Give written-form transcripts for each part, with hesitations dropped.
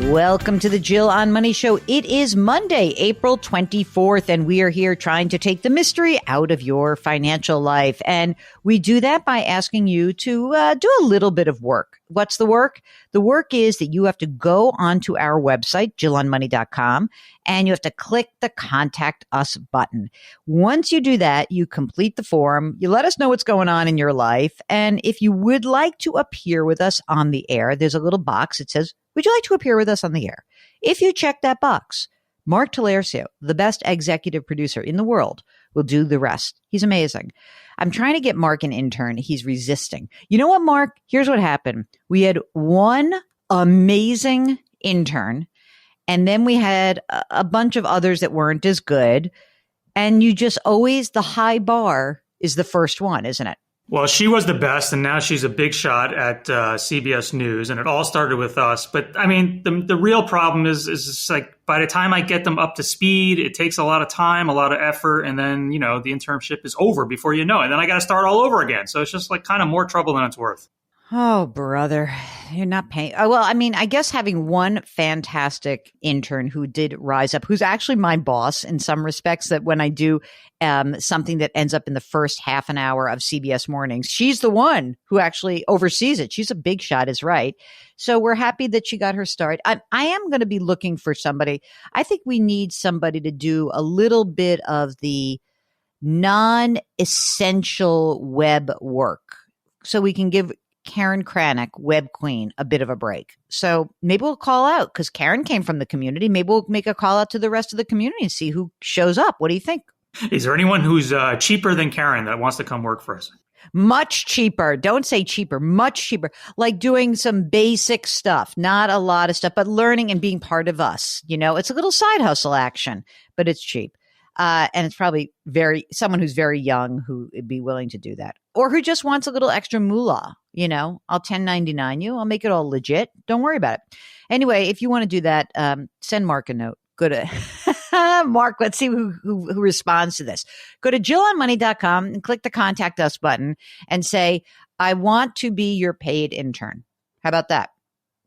Welcome to the Jill on Money Show. It is Monday, April 24th, and we are here trying to take the mystery out of your financial life. And we do that by asking you to do a little bit of work. What's the work? The work is that you have to go onto our website, jillonmoney.com, and you have to click the Contact Us button. Once you do that, you complete the form, you let us know what's going on in your life, and if you would like to appear with us on the air, there's a little box that says, would you like to appear with us on the air? If you check that box, Mark Talercio, the best executive producer in the world, will do the rest. He's amazing. I'm trying to get Mark an intern. He's resisting. You know what, Mark? Here's what happened. We had one amazing intern, and then we had a bunch of others that weren't as good. And you just always, the high bar is the first one, isn't it? Well, she was the best, and now she's a big shot at CBS News, and it all started with us. But I mean, the real problem is just like by the time I get them up to speed, it takes a lot of time, a lot of effort, and then the internship is over before you know it. And then I got to start all over again. So it's just like kind of more trouble than it's worth. Oh, brother, you're not paying. Oh, well, I mean, I guess having one fantastic intern who did rise up, who's actually my boss in some respects, that when I do something that ends up in the first half an hour of CBS Mornings, she's the one who actually oversees it. She's a big shot, is right. So we're happy that she got her start. I am going to be looking for somebody. I think we need somebody to do a little bit of the non-essential web work so we can give Karen Kranick, Web Queen, a bit of a break. So maybe we'll call out because Karen came from the community. Maybe we'll make a call out to the rest of the community and see who shows up. What do you think? Is there anyone who's cheaper than Karen that wants to come work for us? Much cheaper. Don't say cheaper, much cheaper. Like doing some basic stuff, not a lot of stuff, but learning and being part of us. It's a little side hustle action, but it's cheap. And it's probably someone who's very young who would be willing to do that, or who just wants a little extra moolah. I'll 1099 you. I'll make it all legit. Don't worry about it. Anyway, if you want to do that, send Mark a note. Go to Mark. Let's see who responds to this. Go to jillonmoney.com and click the Contact Us button and say, I want to be your paid intern. How about that?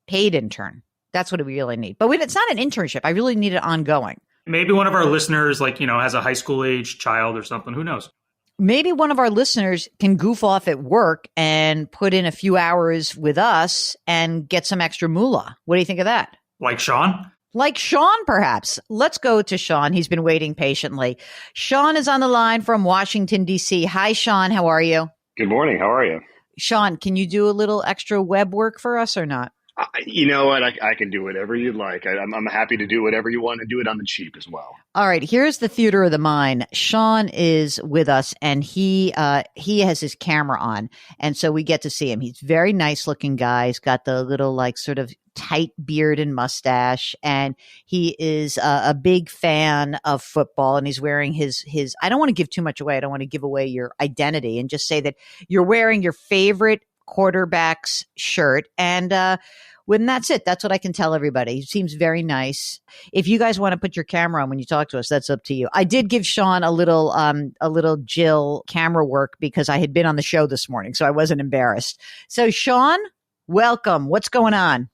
Paid intern. That's what we really need. But it's not an internship. I really need it ongoing. Maybe one of our listeners, has a high school age child or something. Who knows? Maybe one of our listeners can goof off at work and put in a few hours with us and get some extra moolah. What do you think of that? Like Sean? Like Sean, perhaps. Let's go to Sean. He's been waiting patiently. Sean is on the line from Washington, D.C. Hi, Sean. How are you? Good morning. How are you? Sean, can you do a little extra web work for us or not? You know what? I can do whatever you'd like. I'm happy to do whatever you want and do it on the cheap as well. All right. Here's the theater of the mind. Sean is with us and he has his camera on. And so we get to see him. He's a very nice looking guy. He's got the little sort of tight beard and mustache. And he is a big fan of football. And he's wearing his, I don't want to give too much away. I don't want to give away your identity and just say that you're wearing your favorite quarterback's shirt. And, when that's it, that's what I can tell everybody. He seems very nice. If you guys want to put your camera on when you talk to us, that's up to you. I did give Sean a little Jill camera work because I had been on the show this morning, so I wasn't embarrassed. So Sean, welcome. What's going on?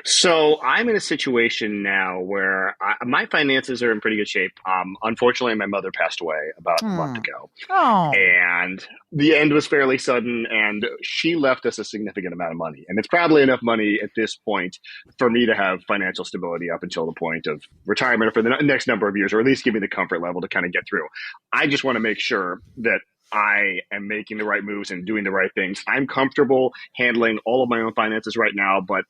So I'm in a situation now where my finances are in pretty good shape. Unfortunately, my mother passed away about a month ago. Oh. And the end was fairly sudden, and she left us a significant amount of money. And it's probably enough money at this point for me to have financial stability up until the point of retirement or for the next number of years, or at least give me the comfort level to kind of get through. I just want to make sure that I am making the right moves and doing the right things. I'm comfortable handling all of my own finances right now, but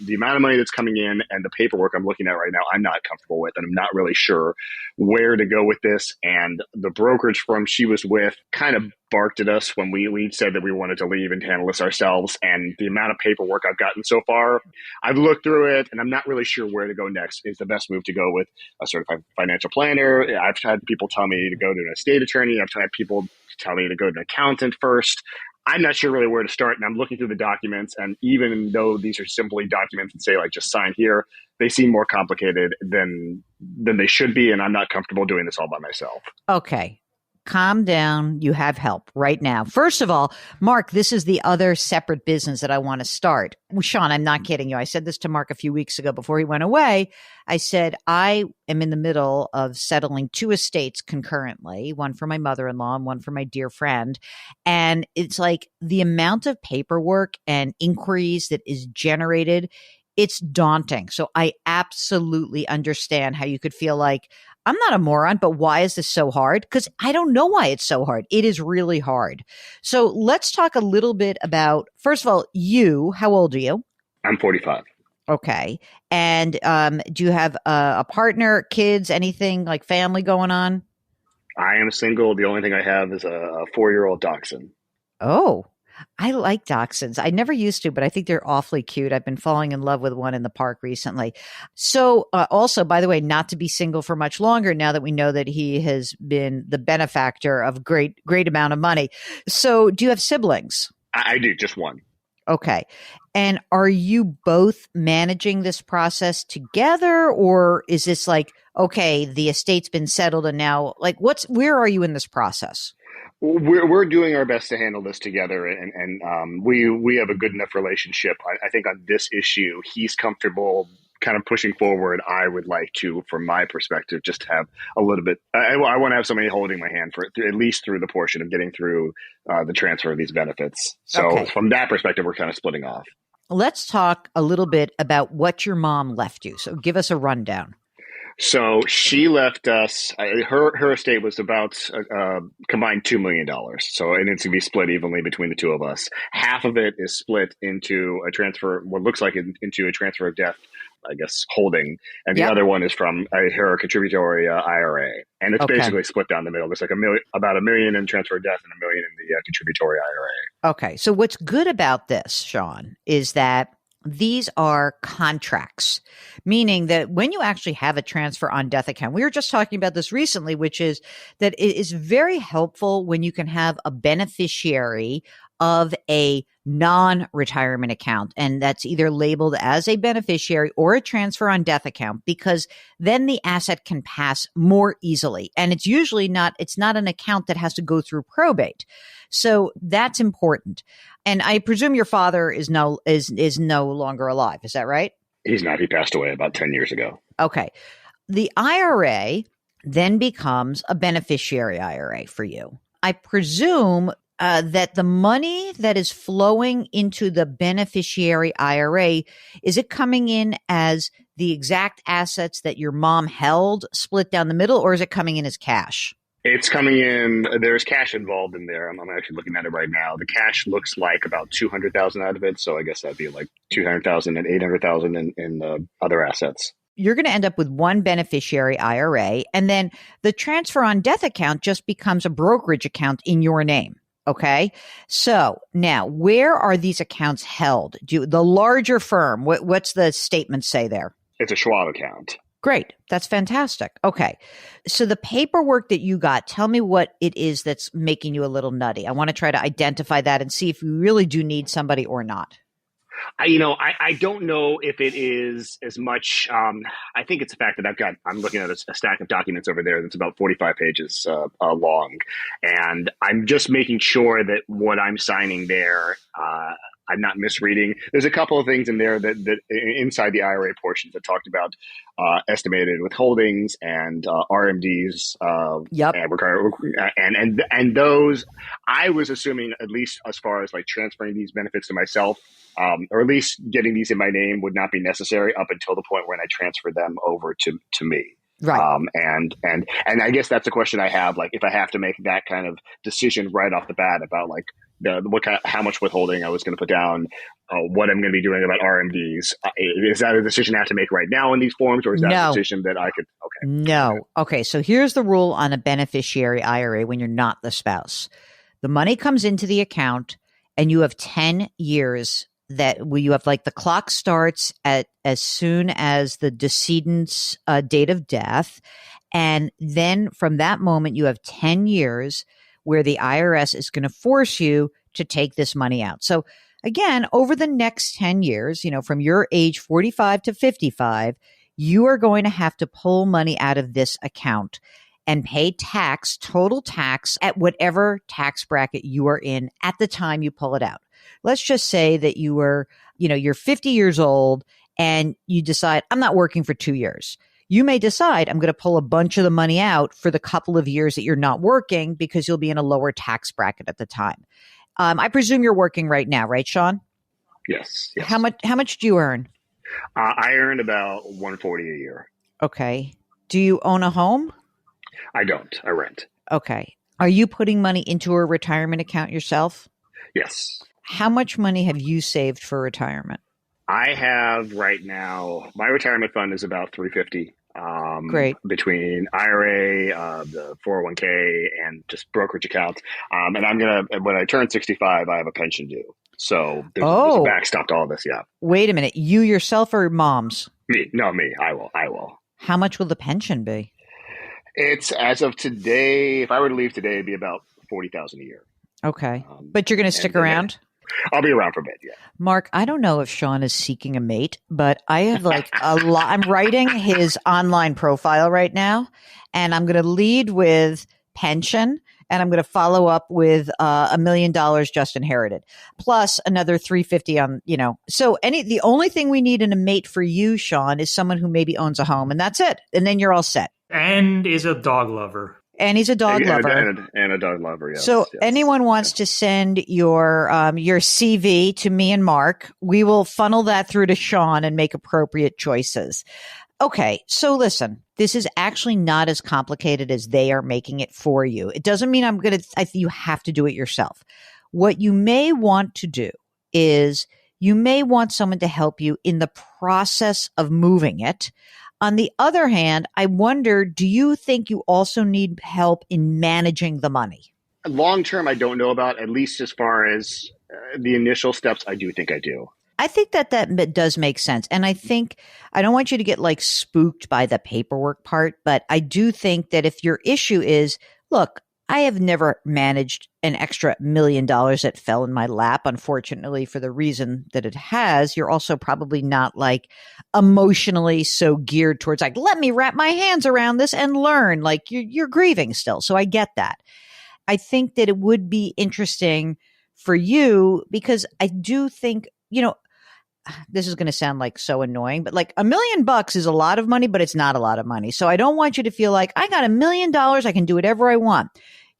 the amount of money that's coming in and the paperwork I'm looking at right now, I'm not comfortable with, and I'm not really sure where to go with this. And the brokerage firm she was with kind of barked at us when we said that we wanted to leave and handle this ourselves. And the amount of paperwork I've gotten so far, I've looked through it and I'm not really sure where to go next. Is the best move to go with a certified financial planner? I've had people tell me to go to an estate attorney. I've had people tell me to go to an accountant first. I'm not sure really where to start. And I'm looking through the documents. And even though these are simply documents that say just sign here, they seem more complicated than they should be. And I'm not comfortable doing this all by myself. Okay. calm down. You have help right now. First of all, Mark, this is the other separate business that I want to start. Well, Sean, I'm not kidding you. I said this to Mark a few weeks ago before he went away. I said, I am in the middle of settling 2 estates concurrently, one for my mother-in-law and one for my dear friend. And it's like the amount of paperwork and inquiries that is generated, it's daunting. So I absolutely understand how you could feel like, I'm not a moron, but why is this so hard? Because I don't know why it's so hard. It is really hard. So let's talk a little bit about, first of all, how old are you? I'm 45. Okay. And do you have a partner, kids, anything like family going on? I am single. The only thing I have is a 4-year-old dachshund. Oh, I like dachshunds. I never used to, but I think they're awfully cute. I've been falling in love with one in the park recently. So also, by the way, not to be single for much longer now that we know that he has been the benefactor of great amount of money. So do you have siblings? I do, just one. Okay. And are you both managing this process together, or is this like, okay, the estate's been settled and now like where are you in this process? We're doing our best to handle this together, and we have a good enough relationship. I think on this issue, he's comfortable kind of pushing forward. I would like to, from my perspective, just have a little bit. I want to have somebody holding my hand for at least through the portion of getting through the transfer of these benefits. So from that perspective, we're kind of splitting off. Let's talk a little bit about what your mom left you. So give us a rundown. So she left us, her estate was about combined $2 million. So it needs to be split evenly between the two of us. Half of it is split into a transfer, what looks like into a transfer of death, I guess, holding. And the other one is from her contributory IRA. And it's basically split down the middle. There's like about $1 million in transfer of death and $1 million in the contributory IRA. Okay. So what's good about this, Sean, is that these are contracts, meaning that when you actually have a transfer on death account, we were just talking about this recently, which is that it is very helpful when you can have a beneficiary of a non-retirement account. And that's either labeled as a beneficiary or a transfer on death account, because then the asset can pass more easily. And it's usually it's not an account that has to go through probate. So that's important. And I presume your father is no longer alive. Is that right? He's not. He passed away about 10 years ago. Okay. The IRA then becomes a beneficiary IRA for you. I presume that the money that is flowing into the beneficiary IRA, is it coming in as the exact assets that your mom held split down the middle, or is it coming in as cash? It's coming in. There's cash involved in there. I'm actually looking at it right now. The cash looks like about $200,000 out of it. So I guess that'd be like $200,000 and $800,000 in the other assets. You're going to end up with one beneficiary IRA, and then the transfer on death account just becomes a brokerage account in your name. Okay. So now, where are these accounts held? The larger firm, what's the statement say there? It's a Schwab account. Great. That's fantastic. Okay. So the paperwork that you got, tell me what it is that's making you a little nutty. I want to try to identify that and see if you really do need somebody or not. I don't know if it is as much. I think it's the fact that I'm looking at a stack of documents over there that's about 45 pages long. And I'm just making sure that what I'm signing there, I'm not misreading. There's a couple of things in there that inside the IRA portions that talked about estimated withholdings and RMDs. And those, I was assuming, at least as far as like transferring these benefits to myself, or at least getting these in my name, would not be necessary up until the point when I transfer them over to me. Right. And I guess that's a question I have. Like, if I have to make that kind of decision right off the bat about like how much withholding I was going to put down, what I'm going to be doing about RMDs, is that a decision I have to make right now in these forms, or is that a decision that I could? Okay. No. Okay. So here's the rule on a beneficiary IRA when you're not the spouse. The money comes into the account, and you have 10 years that you have, like, the clock starts at as soon as the decedent's date of death. And then from that moment, you have 10 years where the IRS is going to force you to take this money out. So again, over the next 10 years, from your age 45 to 55, you are going to have to pull money out of this account. and pay tax, total tax at whatever tax bracket you are in at the time you pull it out. Let's just say that you're 50 years old and you decide, I'm not working for 2 years. You may decide, I'm going to pull a bunch of the money out for the couple of years that you're not working because you'll be in a lower tax bracket at the time. I presume you're working right now, right, Sean? Yes. How much do you earn? I earn about $140 a year. Okay. Do you own a home? I don't. I rent. Okay. Are you putting money into a retirement account yourself? Yes. How much money have you saved for retirement? I have right now, my retirement fund is about $350. Great. Between IRA, the 401k, and just brokerage accounts. And when I turn 65, I have a pension due. So there's a backstop to all this. Yeah. Wait a minute. You yourself or moms? Me. No, me. I will. How much will the pension be? It's as of today. If I were to leave today, it'd be about $40,000 a year. Okay. But you're going to stick around? I'll be around for a bit, yeah. Mark, I don't know if Sean is seeking a mate, but I have like a lot. I'm writing his online profile right now, and I'm going to lead with pension, and I'm going to follow up with $1 million just inherited, plus another 350 on, So the only thing we need in a mate for you, Sean, is someone who maybe owns a home, and that's it. And then you're all set. And is a dog lover. And he's a dog lover. And a dog lover, yes. So anyone wants to send your CV to me and Mark, we will funnel that through to Sean and make appropriate choices. Okay, so listen, this is actually not as complicated as they are making it for you. It doesn't mean you have to do it yourself. What you may want to do is you may want someone to help you in the process of moving it. On the other hand, I wonder, do you think you also need help in managing the money? Long term, I don't know about, at least as far as the initial steps, I do think I do. I think that does make sense. And I think, I don't want you to get like spooked by the paperwork part, but I do think that if your issue is, look, I have never managed an extra $1 million that fell in my lap, unfortunately, for the reason that it has. You're also probably not like emotionally so geared towards like, let me wrap my hands around this and learn. Like you're grieving still. So I get that. I think that it would be interesting for you because I do think, this is going to sound like so annoying, but like $1 million is a lot of money, but it's not a lot of money. So I don't want you to feel like I got $1 million. I can do whatever I want.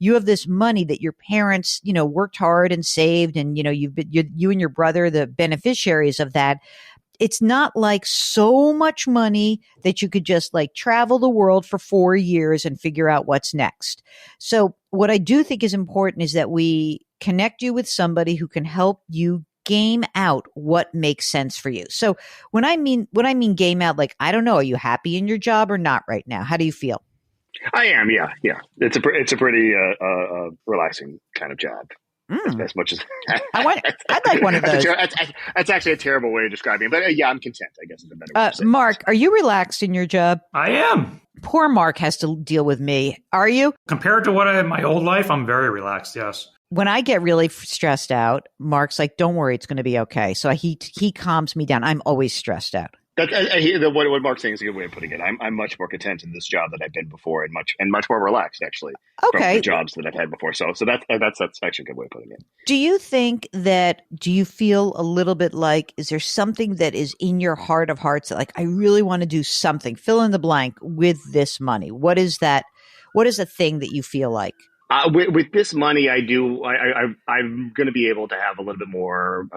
You have this money that your parents, worked hard and saved. And, you and your brother, the beneficiaries of that. It's not like so much money that you could just like travel the world for 4 years and figure out what's next. So what I do think is important is that we connect you with somebody who can help you game out what makes sense for you. So when I mean game out, like, I don't know, are you happy in your job or not right now? How do you feel? I am. Yeah. It's a pretty relaxing kind of job. As much as I'd like one of those. That's actually a terrible way of describing it, but yeah, I'm content, I guess is a better way to say Mark, are you relaxed in your job? I am. Poor Mark has to deal with me. Are you? Compared to what I had my old life, I'm very relaxed, yes. When I get really stressed out, Mark's like, don't worry, it's going to be okay. So he calms me down. I'm always stressed out. What Mark's saying is a good way of putting it. I'm much more content in this job that I've been before, and much more relaxed actually. Okay. From the jobs that I've had before. So that's actually a good way of putting it. Do you feel a little bit like, is there something that is in your heart of hearts that like, I really want to do something, fill in the blank with this money? What is that? What is the thing that you feel like? With this money, I'm going to be able to have a little bit more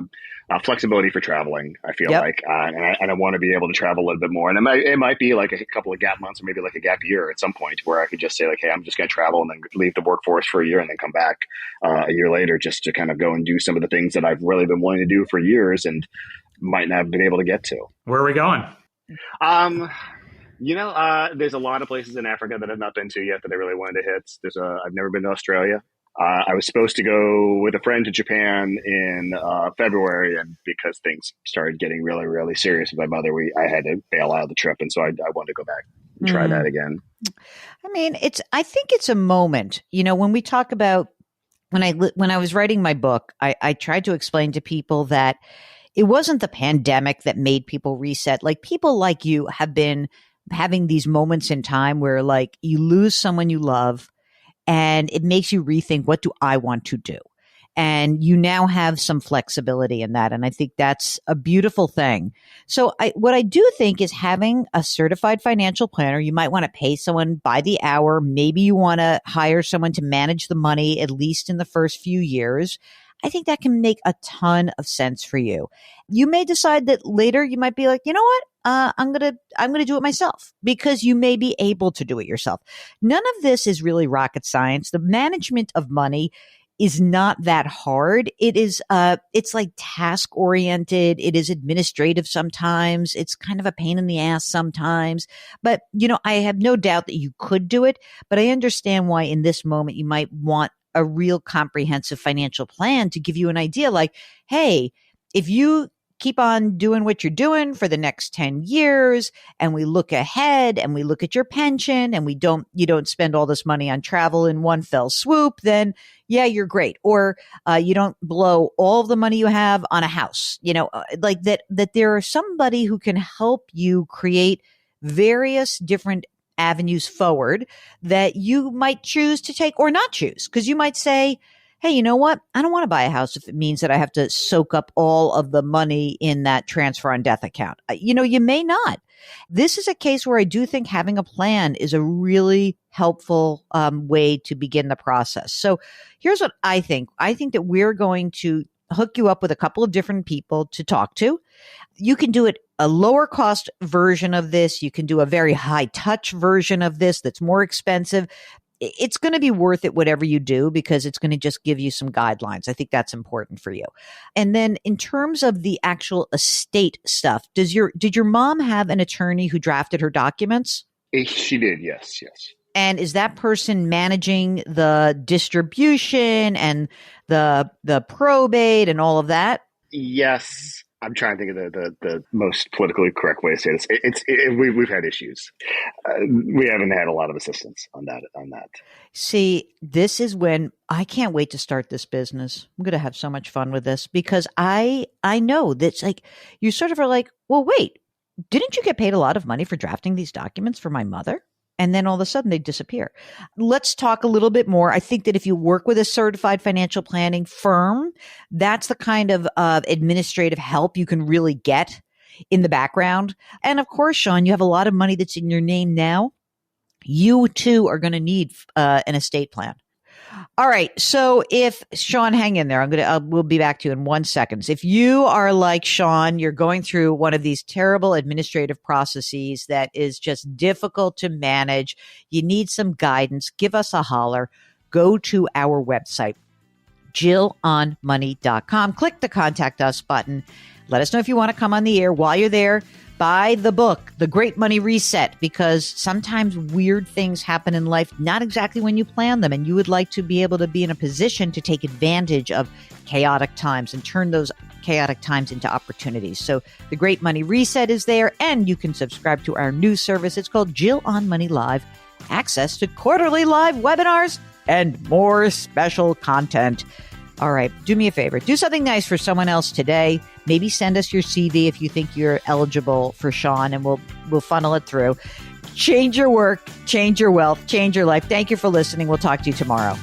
flexibility for traveling. I feel like, and I want to be able to travel a little bit more. And it might be like a couple of gap months, or maybe like a gap year at some point, where I could just say like, hey, I'm just going to travel and then leave the workforce for a year and then come back a year later, just to kind of go and do some of the things that I've really been wanting to do for years and might not have been able to get to. Where are we going? There's a lot of places in Africa that I've not been to yet that I really wanted to hit. I've never been to Australia. I was supposed to go with a friend to Japan in February, and because things started getting really, really serious with my mother, I had to bail out of the trip, and so I wanted to go back and try that again. I mean, I think it's a moment. When we talk about when I was writing my book, I tried to explain to people that it wasn't the pandemic that made people reset. Like people like you have been having these moments in time where like you lose someone you love and it makes you rethink, what do I want to do? And you now have some flexibility in that. And I think that's a beautiful thing. So what I do think is having a certified financial planner. You might want to pay someone by the hour. Maybe you want to hire someone to manage the money, at least in the first few years. I think that can make a ton of sense for you. You may decide that later you might be like, you know what? I'm going to do it myself, because you may be able to do it yourself. None of this is really rocket science. The management of money is not that hard. It is, it's like task oriented. It is administrative sometimes. It's kind of a pain in the ass sometimes, but I have no doubt that you could do it, but I understand why in this moment you might want a real comprehensive financial plan to give you an idea like, hey, if you keep on doing what you're doing for the next 10 years and we look ahead and we look at your pension and you don't spend all this money on travel in one fell swoop, then yeah, you're great. Or you don't blow all of the money you have on a house, like that there are somebody who can help you create various different avenues forward that you might choose to take or not choose. Because you might say, hey, you know what? I don't want to buy a house if it means that I have to soak up all of the money in that transfer on death account. You may not. This is a case where I do think having a plan is a really helpful way to begin the process. So here's what I think. I think that we're going to hook you up with a couple of different people to talk to. You can do it a lower cost version of this. You can do a very high touch version of this that's more expensive. It's going to be worth it, whatever you do, because it's going to just give you some guidelines. I think that's important for you. And then in terms of the actual estate stuff, did your mom have an attorney who drafted her documents? She did. Yes. And is that person managing the distribution and the probate and all of that? Yes. I'm trying to think of the most politically correct way to say this. We've had issues. We haven't had a lot of assistance on that. See, this is when I can't wait to start this business. I'm going to have so much fun with this, because I know that's like, you sort of are like, well, wait, didn't you get paid a lot of money for drafting these documents for my mother? And then all of a sudden they disappear. Let's talk a little bit more. I think that if you work with a certified financial planning firm, that's the kind of administrative help you can really get in the background. And of course, Sean, you have a lot of money that's in your name now. You too are going to need an estate plan. All right. So if Sean, hang in there. We'll be back to you in 1 second. If you are like Sean, you're going through one of these terrible administrative processes that is just difficult to manage, you need some guidance, give us a holler. Go to our website, JillOnMoney.com. Click the contact us button. Let us know if you want to come on the air. While you're there, buy the book, The Great Money Reset, because sometimes weird things happen in life, not exactly when you plan them. And you would like to be able to be in a position to take advantage of chaotic times and turn those chaotic times into opportunities. So The Great Money Reset is there, and you can subscribe to our new service. It's called Jill on Money Live. Access to quarterly live webinars and more special content. All right, do me a favor. Do something nice for someone else today. Maybe send us your CV if you think you're eligible for Sean, and we'll funnel it through. Change your work, change your wealth, change your life. Thank you for listening. We'll talk to you tomorrow.